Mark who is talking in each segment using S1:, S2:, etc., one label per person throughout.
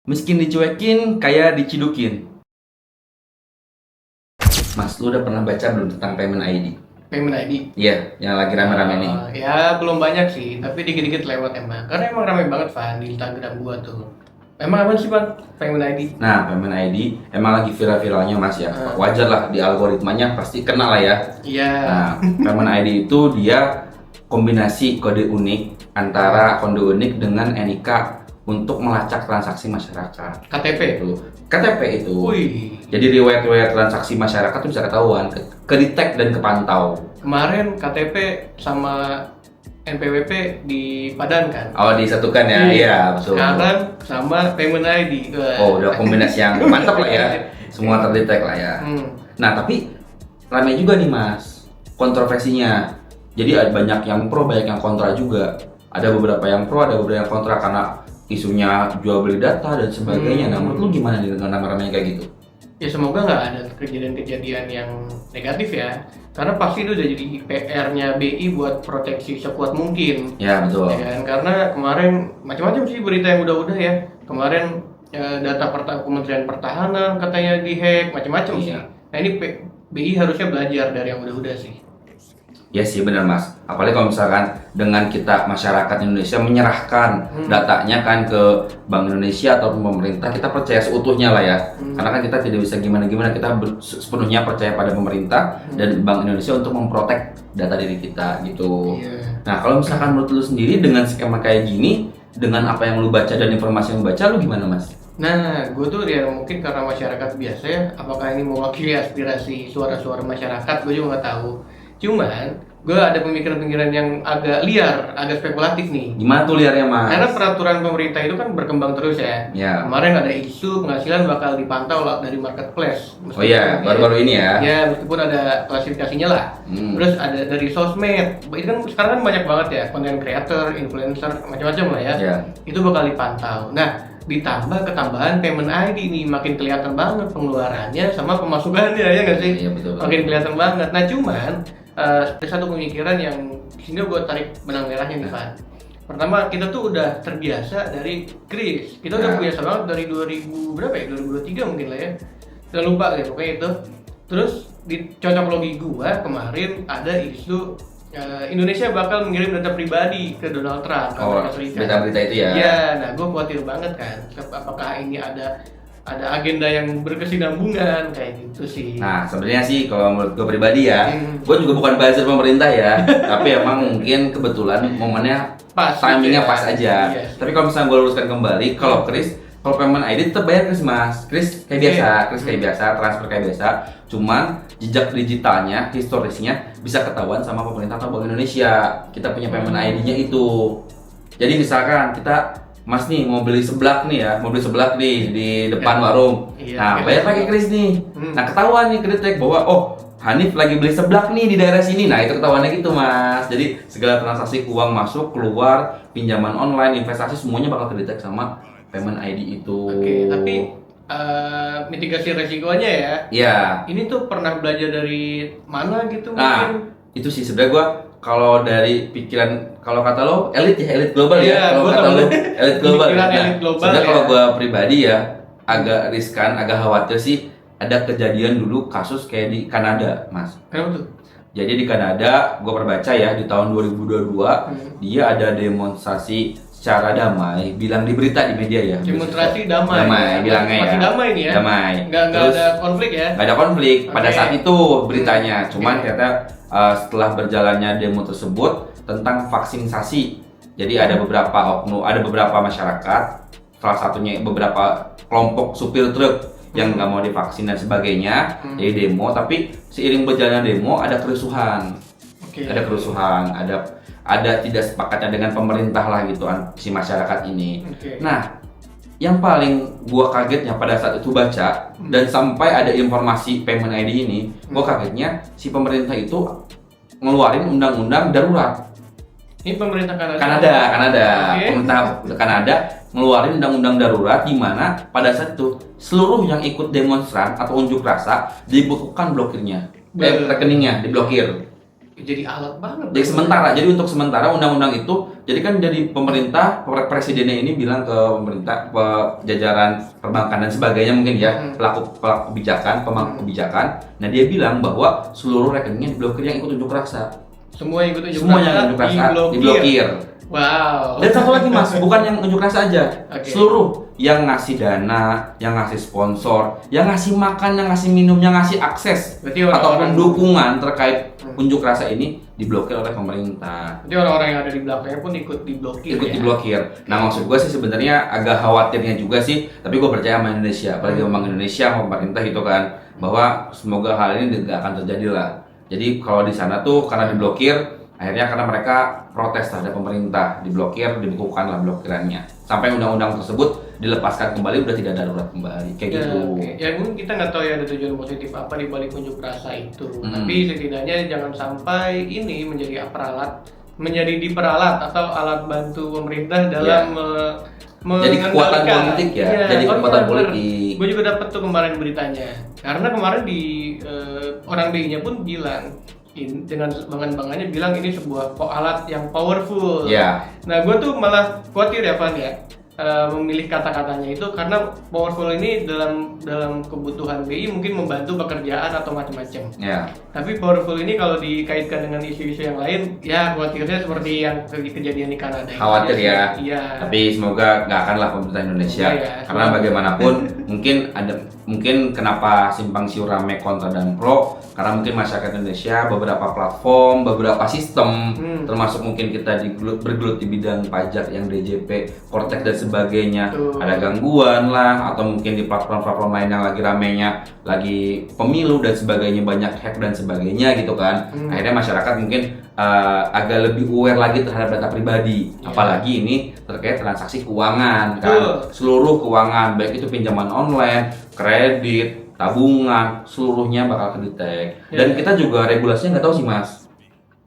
S1: Miskin dicuekin, kaya dicidukin. Mas, lu udah pernah baca belum tentang Payment ID?
S2: Payment ID?
S1: Iya, yang lagi rame-rame nih.
S2: Ya belum banyak sih, tapi dikit-dikit lewat emang. Karena emang rame banget Van di Instagram gua tuh. Emang apa sih Bang Payment ID?
S1: Nah, Payment ID emang lagi viral-viralnya Mas ya.
S2: Ah.
S1: Wajar lah, di algoritmanya pasti kenal lah ya.
S2: Iya.
S1: Nah, Payment ID itu dia kombinasi kode unik antara kode unik dengan NIK untuk melacak transaksi masyarakat.
S2: KTP.
S1: KTP itu.
S2: Wih.
S1: Jadi riwayat-riwayat transaksi masyarakat itu bisa ketahuan, kedetek dan kepantau.
S2: Kemarin KTP sama NPWP dipadankan.
S1: Oh, disatukan ya? Iya, betul.
S2: Sekarang sama Payment ID.
S1: Oh, udah kombinasi yang mantap lah ya. Semua terdetek lah ya. Nah, tapi ramai juga nih Mas kontroversinya. Jadi ada banyak yang pro, banyak yang kontra juga. Ada beberapa yang pro, ada beberapa yang kontra karena isunya jual beli data dan sebagainya. Nah, menurut lu gimana nih dengan nama-namanya kayak gitu?
S2: Ya semoga nggak ada kejadian-kejadian yang negatif ya. Karena pasti itu udah jadi PR-nya BI buat proteksi sekuat mungkin.
S1: Ya, betul.
S2: Ya kan? Karena kemarin macam-macam sih berita yang udah-udah ya. Kemarin data Kementerian Pertahanan katanya dihack, macam-macam sih.
S1: Iya.
S2: Nah ini BI harusnya belajar dari yang udah-udah sih.
S1: Ya sih benar Mas. Apalagi kalau misalkan dengan kita masyarakat Indonesia menyerahkan datanya kan ke Bank Indonesia atau pemerintah, kita percaya seutuhnya lah ya. Karena kan kita tidak bisa gimana-gimana, kita sepenuhnya percaya pada pemerintah dan Bank Indonesia untuk memprotek data diri kita gitu.
S2: Iya.
S1: Nah, kalau misalkan menurut lu sendiri dengan skema kayak gini, dengan apa yang lu baca dan informasi yang lu baca, lu gimana Mas?
S2: Nah, gue tuh ya mungkin karena masyarakat biasa ya, apakah ini mewakili aspirasi suara-suara masyarakat, gue juga nggak tahu. Cuman, gue ada pemikiran-pemikiran yang agak liar, agak spekulatif nih.
S1: Gimana tuh liarnya Mas?
S2: Karena peraturan pemerintah itu kan berkembang terus ya.
S1: Ya.
S2: Kemarin ada isu penghasilan bakal dipantau lah dari marketplace.
S1: Oh iya, baru-baru ini ya.
S2: Ya, meskipun ada klasifikasinya lah. Terus ada dari sosmed. Itu kan sekarang kan banyak banget ya, content creator, influencer, macam-macam lah ya.
S1: Ya.
S2: Itu bakal dipantau. Nah, ditambah ketambahan Payment ID nih, makin kelihatan banget pengeluarannya sama pemasukannya, ya nggak sih?
S1: Iya, betul.
S2: Makin kelihatan banget. Nah, cuman ada satu pemikiran yang sehingga gue tarik benang merahnya nih, Van. Pertama, kita tuh udah terbiasa dari kris. Kita udah biasa banget dari 2000 berapa ya? 2023 mungkin lah ya. Udah lupa deh pokoknya itu. Terus di cocok logi gua kemarin ada isu Indonesia bakal mengirim data pribadi ke Donald Trump, ke Amerika Serikat.
S1: Berita-berita itu ya.
S2: Iya, nah gue khawatir banget kan. Apakah ini ada agenda yang berkesinambungan kayak gitu sih.
S1: Nah, sebenarnya sih kalau menurut gue pribadi ya, gue juga bukan buzzer pemerintah ya, tapi emang mungkin kebetulan momennya
S2: Pas,
S1: timingnya
S2: gitu ya.
S1: pas aja.
S2: Iya.
S1: Tapi kalau misalnya gue luruskan kembali, kalau Payment ID tetap bayar Kris Mas. Kris kayak biasa, Kris kayak biasa, transfer kayak biasa. Cuman jejak digitalnya, historisnya bisa ketahuan sama pemerintah atau Bank Indonesia. Kita punya Payment ID-nya itu. Jadi misalkan kita Mas nih mau beli seblak nih ya, mau beli seblak nih di depan warung.
S2: Iya,
S1: Nah, bayar pakai kris nih. Nah, ketahuan nih kedetek bahwa oh, Hanif lagi beli seblak nih di daerah sini. Nah, itu ketahuannya gitu, Mas. Jadi segala transaksi uang masuk, keluar, pinjaman online, investasi semuanya bakal kedetek sama Payment ID itu.
S2: Oke, tapi mitigasi resikonya ya.
S1: Iya.
S2: Ini tuh pernah belajar dari mana gitu
S1: Nah,
S2: mungkin?
S1: itu sih sebenarnya gua kalau dari pikiran, kalau kata lo elit ya, elit global
S2: Iya,
S1: ya. Kalau
S2: gua
S1: kata
S2: tahu.
S1: lo elit global.
S2: Pikiran
S1: Nah,
S2: elit global
S1: sebenarnya
S2: ya.
S1: kalau gua pribadi ya agak riskan, agak khawatir sih ada kejadian dulu kasus kayak di Kanada, Mas.
S2: Kenapa tuh?
S1: Jadi di Kanada, gua perbaca ya di tahun 2022 dia ada demonstrasi secara damai, bilang di berita di media ya.
S2: Demonstrasi damai.
S1: Damai, bilangnya ya.
S2: Masih damai nih ya.
S1: Damai.
S2: Nggak
S1: Terus,
S2: ada konflik ya.
S1: nggak ada konflik pada
S2: Oke.
S1: saat itu beritanya. Cuman
S2: Oke.
S1: ternyata setelah berjalannya demo tersebut tentang vaksinisasi. Jadi ada beberapa oknum, ada beberapa masyarakat, salah satunya beberapa kelompok supir truk yang nggak mau divaksin dan sebagainya. Jadi demo, tapi seiring berjalannya demo ada kerusuhan.
S2: Oke.
S1: Ada kerusuhan, ada tidak sepakatnya dengan pemerintah lah gitu si masyarakat ini.
S2: Oke.
S1: Nah, yang paling gua kagetnya pada saat itu baca dan sampai ada informasi Payment ID ini, gua kagetnya si pemerintah itu ngeluarin undang-undang darurat.
S2: Ini pemerintah Kanada.
S1: Kanada.
S2: Oke.
S1: Pemerintah Kanada ngeluarin undang-undang darurat di mana pada saat itu seluruh yang ikut demonstran atau unjuk rasa dibekukan blokirnya. Rekeningnya diblokir.
S2: jadi alat banget.
S1: Jadi sementara, jadi untuk sementara undang-undang itu, jadi kan jadi pemerintah, presidennya ini bilang ke pemerintah, jajaran perbankan dan sebagainya mungkin ya, pelaku kebijakan, pemangku kebijakan. Nah dia bilang bahwa seluruh rekeningnya diblokir yang ikut unjuk rasa.
S2: Semua yang ikut unjuk
S1: Semua yang unjuk rasa diblokir.
S2: Wow.
S1: Dan satu lagi mas, bukan yang unjuk rasa aja,
S2: Oke.
S1: seluruh yang ngasih dana, yang ngasih sponsor, yang ngasih makan, yang ngasih minum, yang ngasih akses
S2: Berarti orang-orang-
S1: ataupun dukungan terkait unjuk rasa ini diblokir oleh pemerintah.
S2: Jadi orang-orang yang ada di belakangnya pun ikut diblokir.
S1: Ikut
S2: ya?
S1: diblokir. Nah maksud gue sih sebenarnya agak khawatirnya juga sih, tapi gue percaya sama Indonesia, apalagi Bank Indonesia sama pemerintah gitu kan, bahwa semoga hal ini tidak akan terjadi lah. Jadi kalau di sana tuh karena diblokir, akhirnya karena mereka protes terhadap pemerintah, diblokir, dibekukan lah blokirannya. Sampai undang-undang tersebut dilepaskan kembali, udah tidak darurat kembali, kayak
S2: Ya,
S1: gitu.
S2: oke. Ya mungkin kita nggak tahu ya ada tujuan positif apa di balik unjuk rasa itu.
S1: Hmm.
S2: Tapi setidaknya jangan sampai ini menjadi diperalat atau alat bantu pemerintah dalam
S1: Jadi kekuatan politik ya, jadi kekuatan politik.
S2: Gue juga dapat tuh kemarin beritanya. Karena kemarin di orang BI-nya pun bilang dengan bangga-bangganya bilang ini sebuah alat yang powerful.
S1: Ya.
S2: Nah, gue tuh malah khawatir ya, Van ya, memilih kata-katanya itu karena powerful ini dalam kebutuhan BI mungkin membantu pekerjaan atau macam-macam.
S1: Ya.
S2: Tapi powerful ini kalau dikaitkan dengan isu-isu yang lain, ya khawatirnya seperti yang kejadian di Kanada.
S1: Khawatir
S2: Itu
S1: ya.
S2: sih. Iya.
S1: Tapi semoga nggak akan lah pemerintah Indonesia.
S2: Semoga ya.
S1: Karena bagaimanapun mungkin kenapa simpang siur rame kontra dan pro, karena mungkin masyarakat Indonesia beberapa platform, beberapa sistem, termasuk mungkin kita bergelut di bidang pajak yang DJP, Kortex dan sebagainya, ada gangguan lah, atau mungkin di platform-platform lain yang lagi ramenya, lagi pemilu dan sebagainya, banyak hack dan sebagainya gitu kan. Akhirnya masyarakat mungkin agak lebih aware lagi terhadap data pribadi, apalagi ini terkait transaksi keuangan kan, seluruh keuangan baik itu pinjaman online, kredit, tabungan, seluruhnya bakal kedetek. Dan kita juga regulasinya nggak tahu sih mas.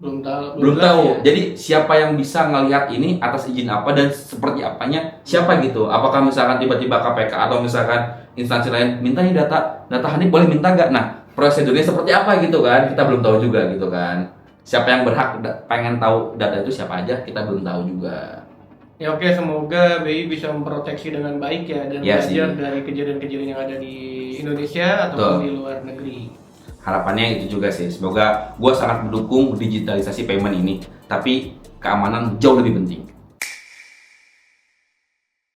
S1: Belum tahu.
S2: Ya.
S1: Jadi siapa yang bisa ngelihat ini atas izin apa dan seperti apanya siapa gitu? Apakah misalkan tiba-tiba KPK atau misalkan instansi lain minta nih data Hanif boleh minta nggak? Nah prosedurnya seperti apa gitu kan? Kita belum tahu juga gitu kan. Siapa yang berhak pengen tahu data itu siapa aja kita belum tahu juga.
S2: Ya oke, semoga BI bisa memproteksi dengan baik ya dan
S1: Ya,
S2: belajar
S1: sih.
S2: dari kejadian-kejadian yang ada di Indonesia ataupun
S1: Betul.
S2: di luar negeri.
S1: Harapannya itu juga sih. Semoga gue sangat mendukung digitalisasi payment ini, tapi keamanan jauh lebih penting.